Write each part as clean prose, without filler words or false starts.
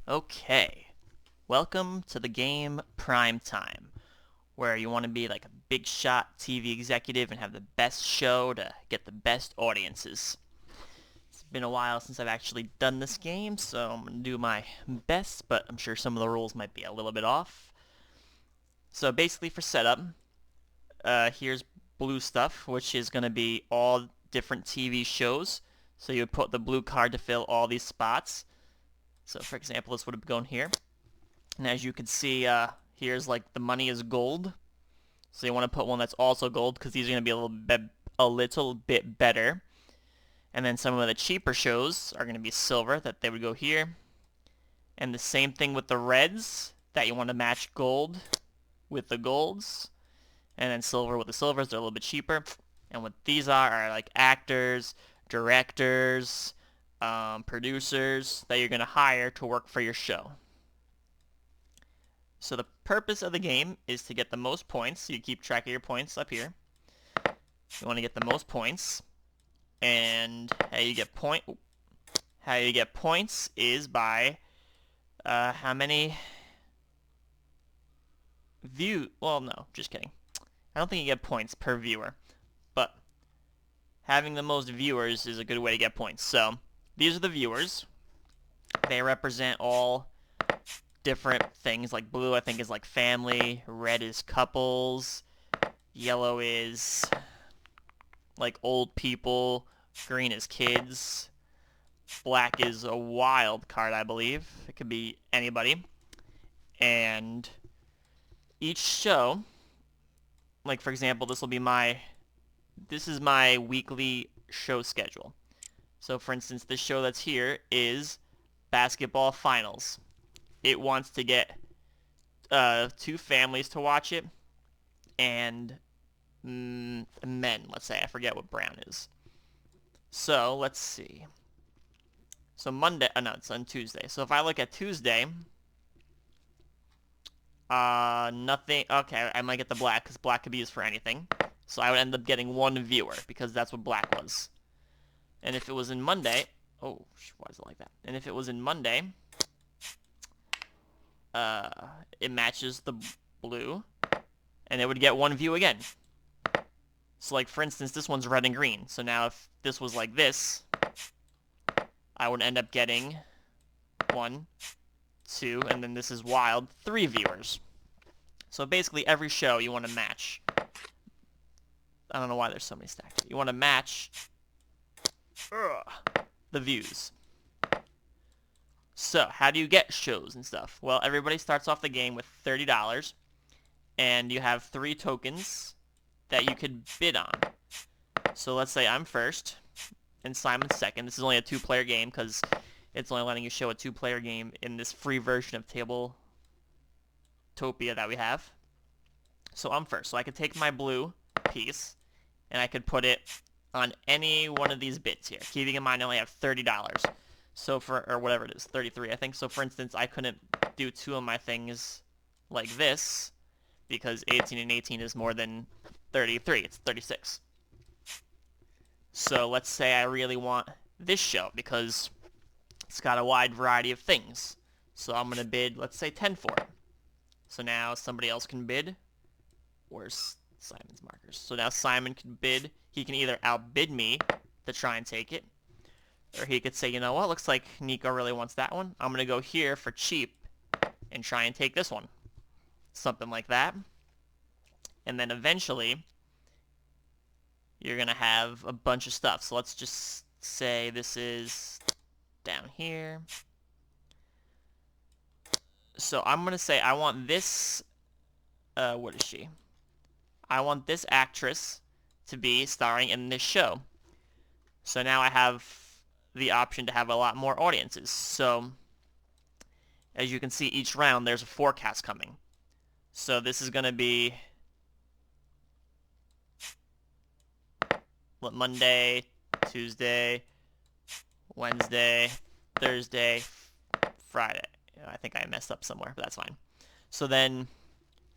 Okay, welcome to the game Prime Time, where you want to be like a big shot TV executive and have the best show to get the best audiences. It's been a while since I've actually done this game, so I'm going to do my best, but I'm sure some of the rules might be a little bit off. So basically for setup, here's blue stuff, which is going to be all different TV shows. So you would put the blue card to fill all these spots. So for example, this would have gone here. And as you can see, here's like the money is gold. So you want to put one that's also gold because these are going to be a little bit better. And then some of the cheaper shows are going to be silver, that they would go here. And the same thing with the reds, that you want to match gold with the golds. And then silver with the silvers, they're a little bit cheaper. And what these are like actors, directors, producers that you're going to hire to work for your show. So the purpose of the game is to get the most points. So you keep track of your points up here. You want to get the most points. And how you get points is by how many well, no, just kidding. I don't think you get points per viewer, but having the most viewers is a good way to get points. So these are the viewers. They represent all different things. Like blue, I think, is like family. Red is couples. Yellow is like old people. Green is kids. Black is a wild card, I believe. It could be anybody. And each show, like for example, this is my weekly show schedule. So for instance, this show that's here is basketball finals. It wants to get two families to watch it, and men, let's say. I forget what brown is. So let's see. So Monday, no, it's on Tuesday. So if I look at Tuesday, nothing. Okay, I might get the black because black could be used for anything. So I would end up getting one viewer because that's what black was. And if it was in Monday, oh, why is it like that? And if it was in Monday, it matches the blue, and it would get one view again. So like for instance, this one's red and green. So now if this was like this, I would end up getting 1, 2, and then this is wild, 3 viewers. So basically every show you want to match. I don't know why there's so many stacked. You want to match the views. So how do you get shows and stuff? Well, everybody starts off the game with $30, and you have 3 tokens that you could bid on. So let's say I'm first and Simon's second. This is only a 2-player game because it's only letting you show a 2-player game in this free version of tabletopia that we have. So I'm first. So I could take my blue piece and I could put it on any one of these bids here, keeping in mind I only have $30. So or whatever it is, 33 I think. So for instance, I couldn't do 2 of my things like this because 18 and 18 is more than 33. It's 36. So let's say I really want this show because it's got a wide variety of things. So I'm going to bid, let's say 10 for it. So now somebody else can bid. Where's Simon's markers? So now Simon can bid. He can either outbid me to try and take it, or he could say, you know what, looks like Nico really wants that one. I'm going to go here for cheap and try and take this one. Something like that. And then eventually, you're going to have a bunch of stuff. So let's just say this is down here. So I'm going to say I want this, what is she? I want this actress to be starring in this show. So now I have the option to have a lot more audiences. So as you can see, each round there's a forecast coming. So this is going to be Monday, Tuesday, Wednesday, Thursday, Friday. I think I messed up somewhere, but that's fine. So then,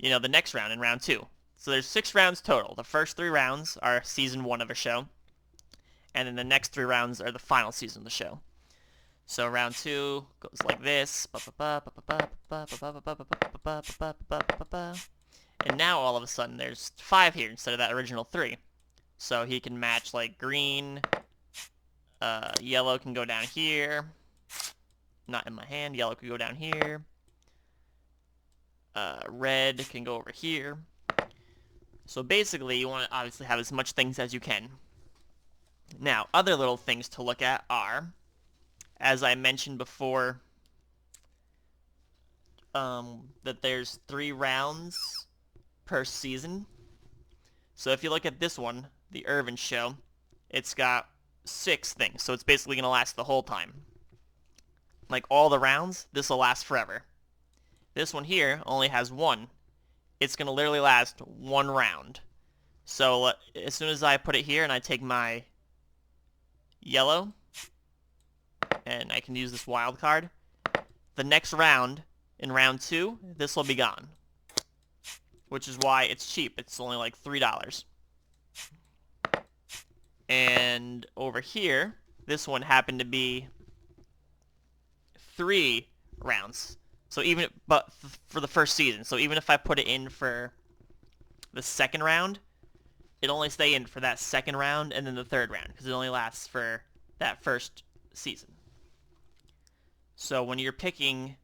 the next round in round 2. So there's 6 rounds total. The first 3 rounds are season 1 of a show. And then the next 3 rounds are the final season of the show. So round 2 goes like this. And now all of a sudden there's 5 here instead of that original 3. So he can match like green, yellow can go down here. Not in my hand, yellow can go down here. Red can go over here. So basically you want to obviously have as much things as you can. Now, other little things to look at are, as I mentioned before, that there's 3 rounds per season. So if you look at this one, the Irvin show, it's got 6 things. So it's basically going to last the whole time. Like all the rounds, this will last forever. This one here only has 1. It's going to literally last 1 round. So as soon as I put it here and I take my yellow, and I can use this wild card, the next round, in round 2, this will be gone. Which is why it's cheap. It's only like $3. And over here, this one happened to be 3 rounds. So but for the first season. So even if I put it in for the second round, it only stay in for that second round and then the third round, because it only lasts for that first season. So when you're picking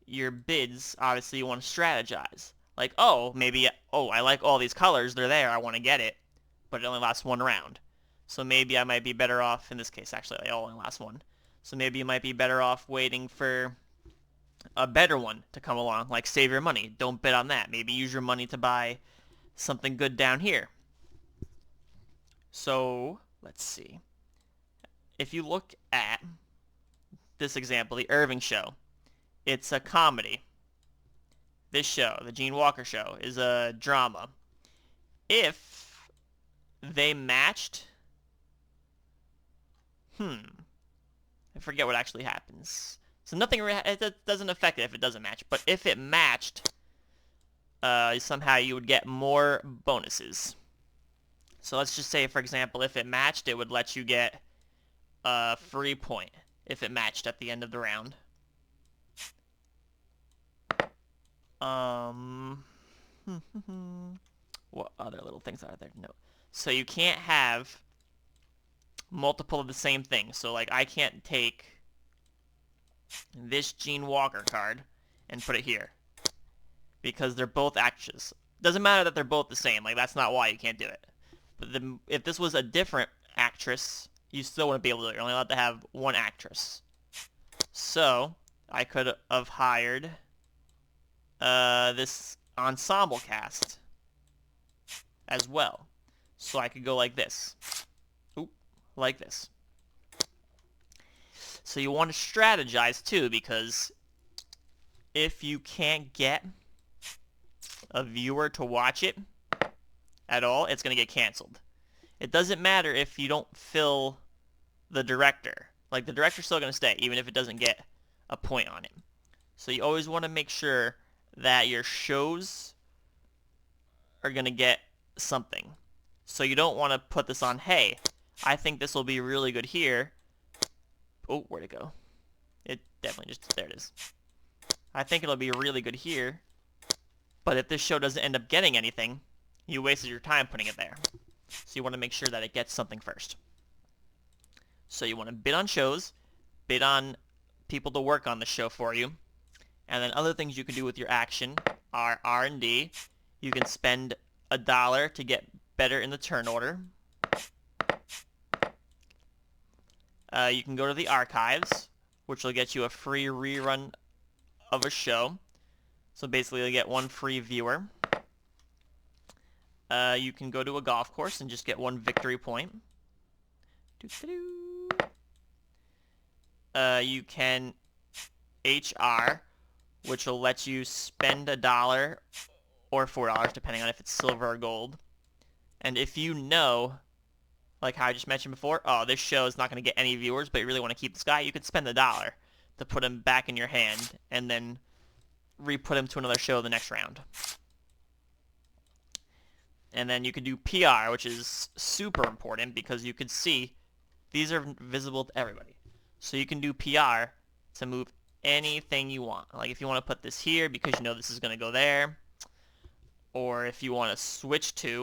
your bids, obviously you want to strategize. Like, I like all these colors, they're there, I want to get it, but it only lasts 1 round. So maybe I might be better off, in this case actually, it only lasts 1. So maybe you might be better off waiting for a better one to come along, like save your money. Don't bid on that. Maybe use your money to buy something good down here. So, let's see. If you look at this example, the Irving show, it's a comedy. This show, the Gene Walker show, is a drama. If they matched, I forget what actually happens. So it doesn't affect it if it doesn't match. But if it matched, somehow you would get more bonuses. So let's just say, for example, if it matched, it would let you get a free point if it matched at the end of the round. What other little things are there? No. So you can't have multiple of the same thing. So like I can't take this Gene Walker card and put it here, because they're both actresses. Doesn't matter that they're both the same. Like, that's not why you can't do it. But if this was a different actress, you still wouldn't be able to do it. You're only allowed to have 1 actress. So I could have hired this ensemble cast as well. So I could go like this. Oop, like this. So you want to strategize too, because if you can't get a viewer to watch it at all, it's going to get canceled. It doesn't matter if you don't fill the director. Like, the director's still going to stay, even if it doesn't get a point on it. So you always want to make sure that your shows are going to get something. So you don't want to put this on, hey, I think this will be really good here. Oh, where'd it go? It definitely just, there it is. I think it'll be really good here. But if this show doesn't end up getting anything, you wasted your time putting it there. So you want to make sure that it gets something first. So you want to bid on shows, bid on people to work on the show for you, and then other things you can do with your action are R&D. You can spend $1 to get better in the turn order. You can go to the archives, which will get you a free rerun of a show. So basically you'll get 1 free viewer. You can go to a golf course and just get 1 victory point. You can HR, which will let you spend $1 or $4, depending on if it's silver or gold. And if you know, like how I just mentioned before, oh, this show is not going to get any viewers, but you really want to keep this guy, you could spend $1 to put him back in your hand and then re-put him to another show the next round. And then you could do PR, which is super important because you could see these are visible to everybody. So you can do PR to move anything you want. Like if you want to put this here because you know this is going to go there, or if you want to switch to,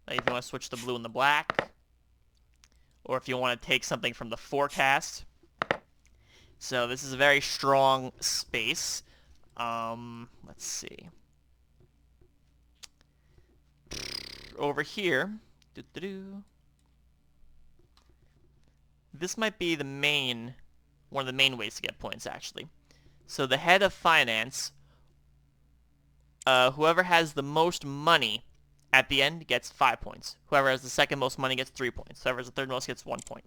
like if you want to switch the blue and the black, or if you want to take something from the forecast. So this is a very strong space. Let's see. Over here, this might be one of the main ways to get points, actually. So the head of finance, whoever has the most money at the end gets 5 points. Whoever has the second most money gets 3 points. Whoever has the third most gets 1 point.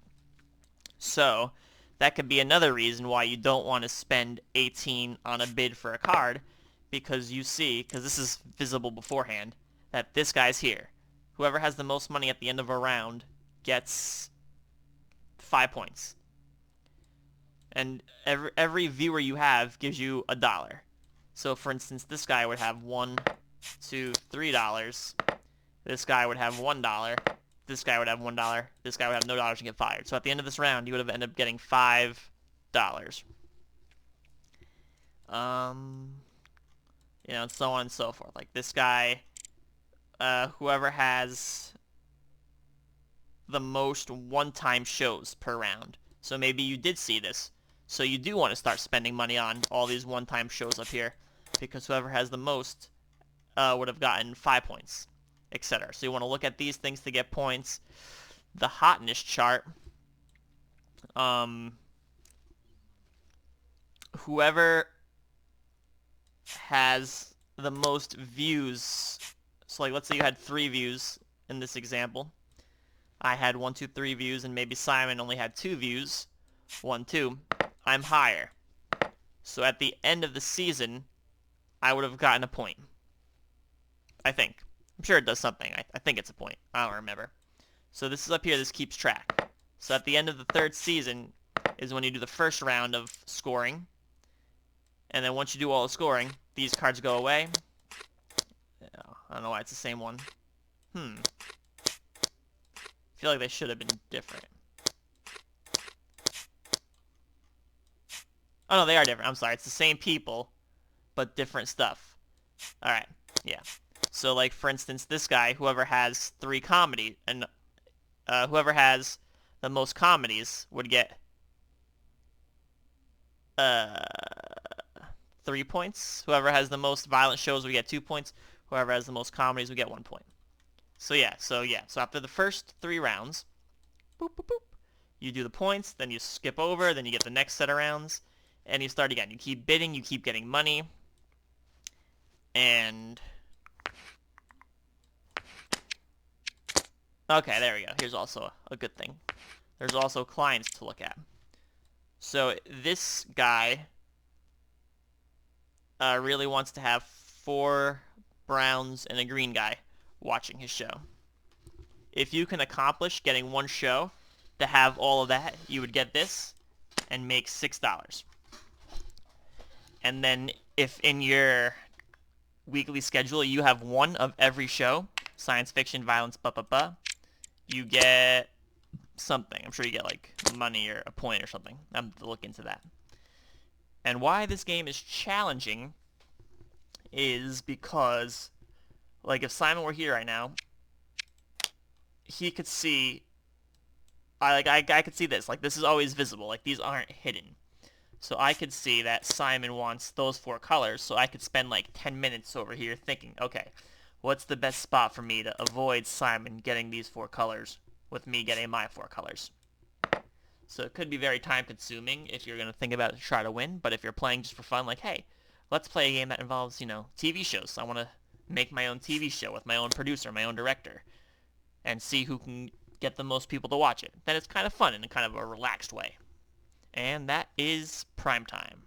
So that could be another reason why you don't want to spend 18 on a bid for a card, because you see, because this is visible beforehand, that this guy's here. Whoever has the most money at the end of a round gets 5 points. And every viewer you have gives you $1. So for instance, this guy would have $1, $2, $3. This guy would have $1. This guy would have $1. This guy would have no dollars and get fired. So at the end of this round, you would have ended up getting $5. You know, and so on and so forth. Like this guy, whoever has the most one-time shows per round. So maybe you did see this. So you do want to start spending money on all these one-time shows up here, because whoever has the most would have gotten 5 points, etc. So you want to look at these things to get points. The hotness chart, whoever has the most views, so like let's say you had 3 views in this example. I had 1, 2, 3 views, and maybe Simon only had 2 views. 1, 2. I'm higher. So at the end of the season, I would have gotten a point. I think. I'm sure it does something. I think it's a point. I don't remember. So this is up here. This keeps track. So at the end of the 3rd season is when you do the first round of scoring. And then once you do all the scoring, these cards go away. I don't know why it's the same one. I feel like they should have been different. Oh, no, they are different. I'm sorry. It's the same people, but different stuff. All right. Yeah. So, like, for instance, this guy, whoever has 3 comedy, and whoever has the most comedies would get 3 points. Whoever has the most violent shows would get 2 points. Whoever has the most comedies would get 1 point. So, yeah. So after the first 3 rounds, boop, boop, boop, you do the points, then you skip over, then you get the next set of rounds, and you start again. You keep bidding, you keep getting money, and okay, there we go. Here's also a good thing. There's also clients to look at. So this guy really wants to have 4 browns and a green guy watching his show. If you can accomplish getting 1 show to have all of that, you would get this and make $6. And then if in your weekly schedule you have 1 of every show, science fiction, violence, you get something. I'm sure you get like money or a point or something. I'm going to look into that. And why this game is challenging is because, like, if Simon were here right now, he could see, I could see this. Like, this is always visible. Like, these aren't hidden. So I could see that Simon wants those 4 colors, so I could spend like 10 minutes over here thinking, okay, what's the best spot for me to avoid Simon getting these 4 colors with me getting my 4 colors? So it could be very time consuming if you're going to think about it to try to win, but if you're playing just for fun, like, hey, let's play a game that involves, you know, TV shows. I want to make my own TV show with my own producer, my own director, and see who can get the most people to watch it. Then it's kind of fun in a kind of a relaxed way. And that is Prime Time.